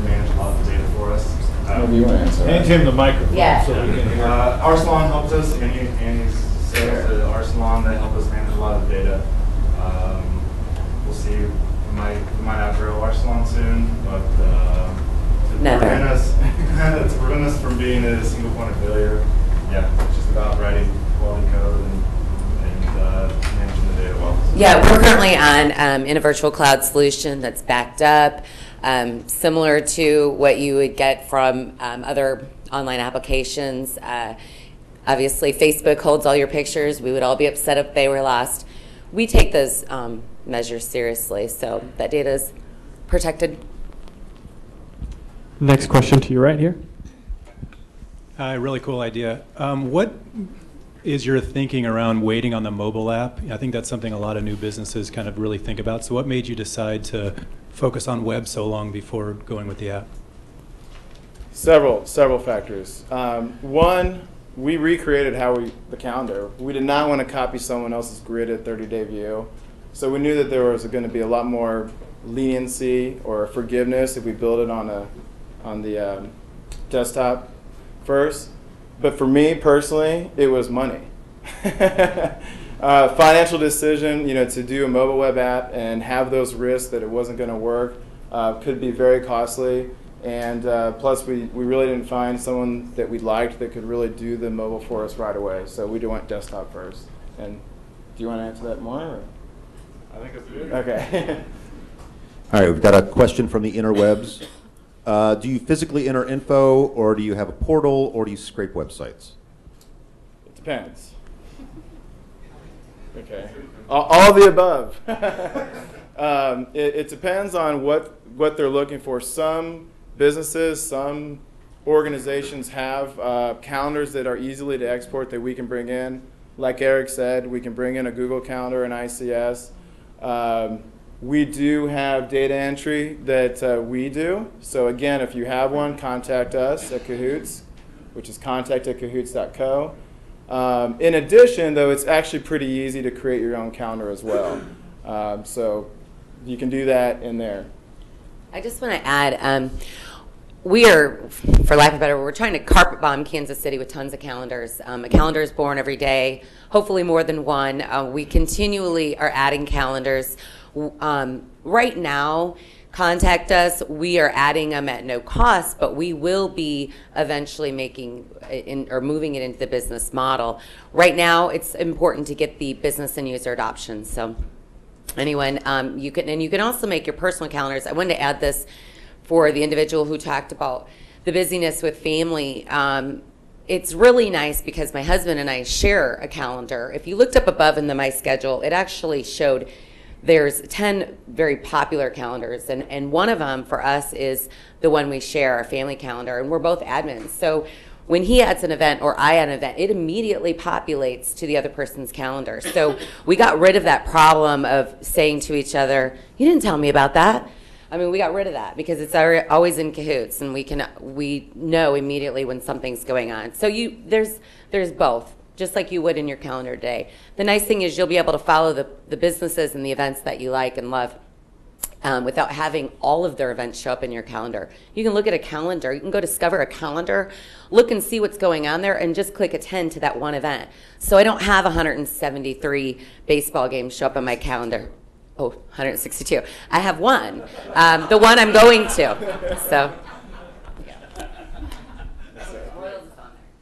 manage a lot of the data for us. Maybe you want to answer. Hand him the microphone Yeah. so we can hear. Arsenal helps us, Annie's sales at Arsenal, they help us manage a lot of data. We'll see, we might outgrow Arsenal soon, but to prevent us from being a single point of failure, yeah, it's just about writing quality code and managing the data well. Yeah, we're currently on in a virtual cloud solution that's backed up, similar to what you would get from other online applications. Obviously, Facebook holds all your pictures. We would all be upset if they were lost. We take those measures seriously, so that data is protected. Next question to your right here. Really cool idea. What is your thinking around waiting on the mobile app? I think that's something a lot of new businesses kind of really think about. So what made you decide to focus on web so long before going with the app? Several factors. One, we recreated the calendar. We did not want to copy someone else's gridded 30-day view. So we knew that there was going to be a lot more leniency or forgiveness if we build it on the desktop first. But for me personally, it was money. Financial decision, to do a mobile web app and have those risks that it wasn't going to work could be very costly. And plus, we really didn't find someone that we liked that could really do the mobile for us right away. So we went desktop first. And do you want to answer that more? Or? I think it's good. Okay. All right, we've got a question from the interwebs. Do you physically enter info, or do you have a portal, or do you scrape websites? It depends. Okay. All of the above. It depends on what they're looking for. Some businesses, some organizations have calendars that are easily to export that we can bring in. Like Eric said, we can bring in a Google Calendar and ICS. We do have data entry that we do. So again, if you have one, contact us at Kahootz, which is contact@kahoots.co. In addition, though, it's actually pretty easy to create your own calendar as well. So you can do that in there. I just want to add, we are, for lack of a better word, we're trying to carpet bomb Kansas City with tons of calendars. A calendar is born every day, hopefully more than one. We continually are adding calendars. Right now, contact us. We are adding them at no cost, but we will be eventually moving it into the business model. Right now, it's important to get the business and user adoption. So anyone, you can also make your personal calendars. I wanted to add this for the individual who talked about the busyness with family. It's really nice because my husband and I share a calendar. If you looked up above in the My Schedule, it actually showed there's 10 very popular calendars, and one of them for us is the one we share, our family calendar, and we're both admins. So when he adds an event or I add an event, it immediately populates to the other person's calendar. So we got rid of that problem of saying to each other, "You didn't tell me about that." I mean, we got rid of that because it's always in Kahootz, and we know immediately when something's going on. So there's both, just like you would in your calendar day. The nice thing is you'll be able to follow the businesses and the events that you like and love without having all of their events show up in your calendar. You can look at a calendar. You can go discover a calendar, look and see what's going on there, and just click attend to that one event. So I don't have 173 baseball games show up on my calendar. Oh, 162. I have one, the one I'm going to. So.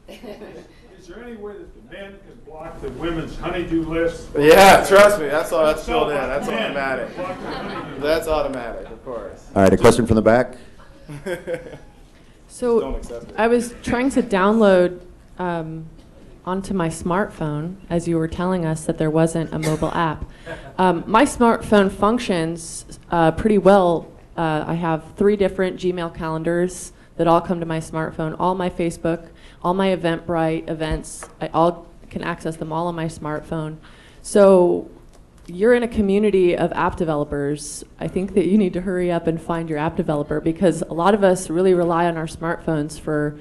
Is there any way that the men can block the women's honeydew list? Yeah, trust me, that's all that's filled in. That's automatic. That's automatic, of course. All right, a question from the back. So I was trying to download onto my smartphone as you were telling us that there wasn't a mobile app. My smartphone functions pretty well. I have 3 different Gmail calendars that all come to my smartphone, all my Facebook, all my Eventbrite events. I all can access them all on my smartphone. So you're in a community of app developers. I think that you need to hurry up and find your app developer, because a lot of us really rely on our smartphones for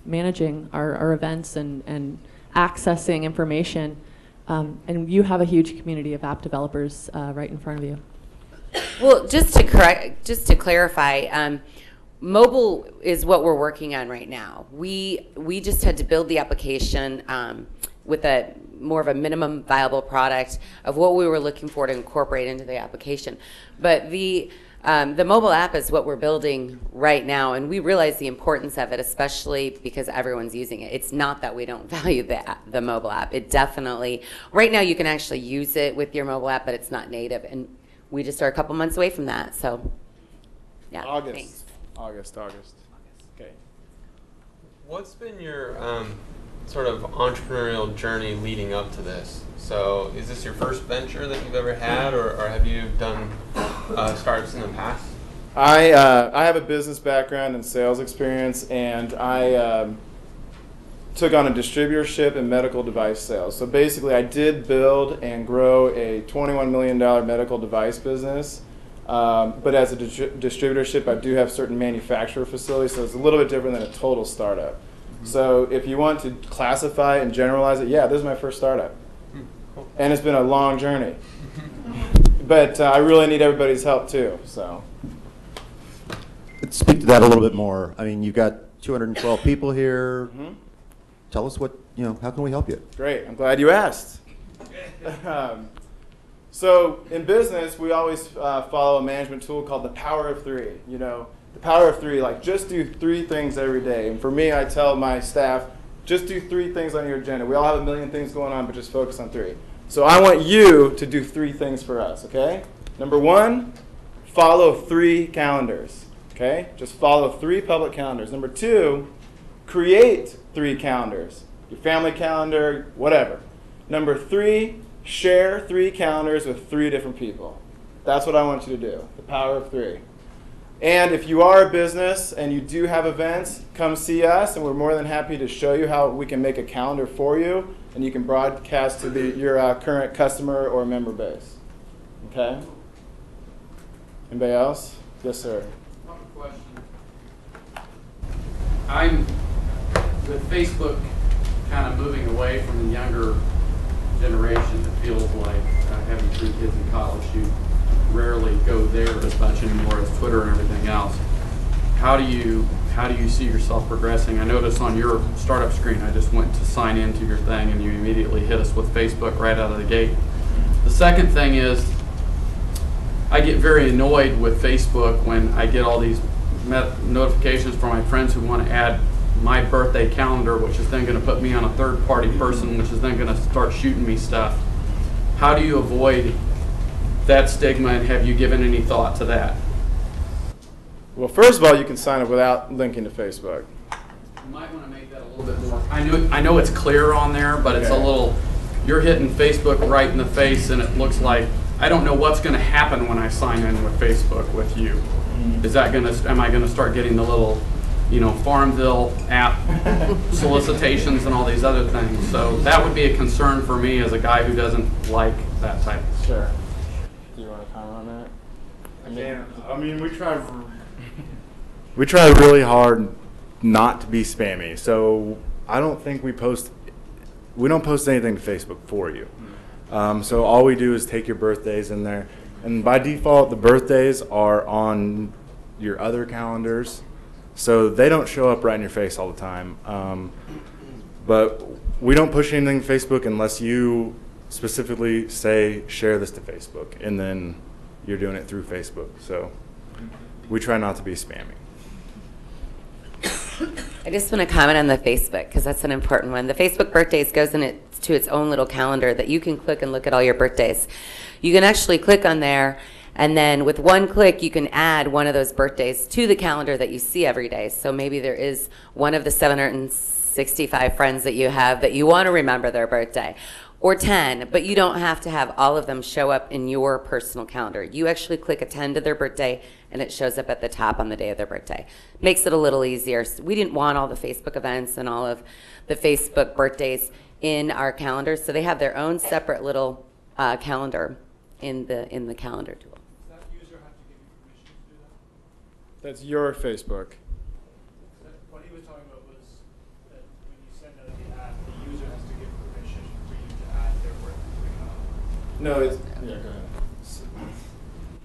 managing our events and accessing information. And you have a huge community of app developers right in front of you. Well, just to clarify, mobile is what we're working on right now. We just had to build the application with more of a minimum viable product of what we were looking for to incorporate into the application. But the mobile app is what we're building right now, and we realize the importance of it, especially because everyone's using it. It's not that we don't value the mobile app. It definitely, right now you can actually use it with your mobile app, but it's not native, and we just are a couple months away from that. So, yeah. Thanks. August. Okay. What's been your sort of entrepreneurial journey leading up to this? So is this your first venture that you've ever had, or have you done startups in the past? I have a business background and sales experience, and I took on a distributorship in medical device sales. So basically I did build and grow a $21 million medical device business. But as a distributorship, I do have certain manufacturer facilities, so it's a little bit different than a total startup. Mm-hmm. So if you want to classify and generalize it, yeah, this is my first startup. Cool. And it's been a long journey. But I really need everybody's help too. So Let's speak to that a little bit more. I mean, you've got 212 people here. Mm-hmm. Tell us how can we help you? Great, I'm glad you asked. So in business, we always follow a management tool called the Power of 3. The Power of 3, like just do 3 things every day. And for me, I tell my staff, just do 3 things on your agenda. We all have a million things going on, but just focus on 3. So I want you to do 3 things for us, okay? Number 1, follow 3 calendars, okay? Just follow 3 public calendars. Number 2, create 3 calendars. Your family calendar, whatever. Number 3, share 3 calendars with 3 different people. That's what I want you to do, the Power of 3. And if you are a business and you do have events, come see us, and we're more than happy to show you how we can make a calendar for you, and you can broadcast to your current customer or member base. Okay? Anybody else? Yes, sir. One question. I'm, with Facebook kind of moving away from the younger generation, it feels like having 3 kids in college, you rarely go there as much anymore as Twitter and everything else. How do you see yourself progressing? I noticed on your startup screen, I just went to sign into your thing and you immediately hit us with Facebook right out of the gate. The second thing is, I get very annoyed with Facebook when I get all these notifications from my friends who want to add my birthday calendar, which is then going to put me on a third-party person, which is then going to start shooting me stuff. How do you avoid that stigma, and have you given any thought to that? Well, first of all, you can sign up without linking to Facebook. You might want to make that a little bit more. I know it's clear on there, but it's a little. You're hitting Facebook right in the face, and it looks like I don't know what's going to happen when I sign in with Facebook with you. Is that going to? Am I going to start getting the little, Farmville app solicitations and all these other things? So that would be a concern for me as a guy who doesn't like that type of stuff. Sure. Do you want to comment on that? I mean, we try really hard not to be spammy. So I don't think we don't post anything to Facebook for you. So all we do is take your birthdays in there, and by default, the birthdays are on your other calendars, so they don't show up right in your face all the time. But we don't push anything to Facebook unless you specifically say share this to Facebook, and then you're doing it through Facebook. So we try not to be spammy. I just want to comment on the Facebook, because that's an important one. The Facebook birthdays goes to its own little calendar that you can click and look at all your birthdays. You can actually click on there, and then with one click, you can add one of those birthdays to the calendar that you see every day. So maybe there is one of the 765 friends that you have that you want to remember their birthday, or 10, but you don't have to have all of them show up in your personal calendar. You actually click attend to their birthday, and it shows up at the top on the day of their birthday. Makes it a little easier. We didn't want all the Facebook events and all of the Facebook birthdays in our calendars, so they have their own separate little calendar in the calendar tool. Does that user have to give you permission to do that? That's your Facebook. What he was talking about was that when you send out the ad, the user has to give permission for you to add their birthday. No, it's yeah. Go ahead.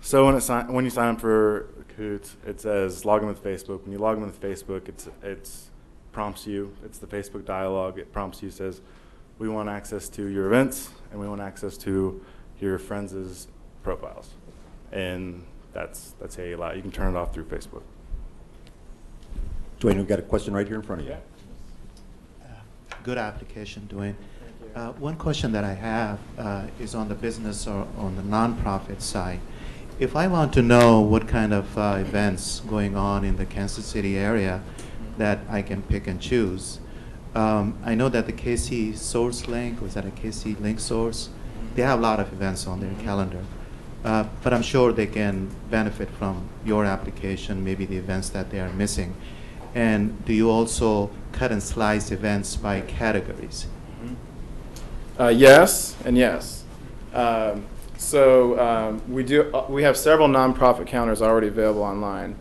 So when you sign up for Kahootz, it says log in with Facebook. When you log in with Facebook, it's prompts you. It's the Facebook dialog. It prompts you, says, we want access to your events, and we want access to your friends' profiles. And that's how you allow it. You can turn it off through Facebook. Dwayne, we've got a question right here in front of you. Good application, Dwayne. One question that I have is on the business or on the nonprofit side. If I want to know what kind of events going on in the Kansas City area that I can pick and choose, I know that the KC Source Link, was that a KC Link Source? They have a lot of events on their calendar. But I'm sure they can benefit from your application, maybe the events that they are missing. And do you also cut and slice events by categories? Yes and yes. We have several nonprofit calendars already available online.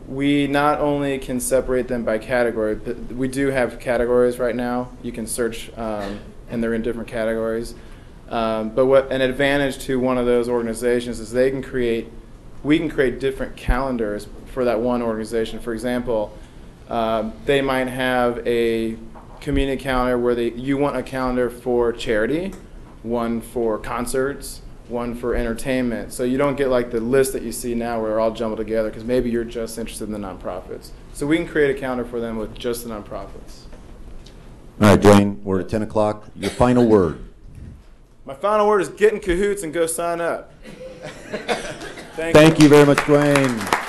We not only can separate them by category, but we do have categories right now. You can search, and they're in different categories. But what an advantage to one of those organizations is we can create different calendars for that one organization. For example, they might have a community calendar where you want a calendar for charity, one for concerts, one for entertainment. So you don't get like the list that you see now where they're all jumbled together, because maybe you're just interested in the nonprofits. So we can create a calendar for them with just the nonprofits. All right, Dwayne, we're at 10 o'clock. Your final word. My final word is get in Kahootz and go sign up. Thank you very much, Dwayne.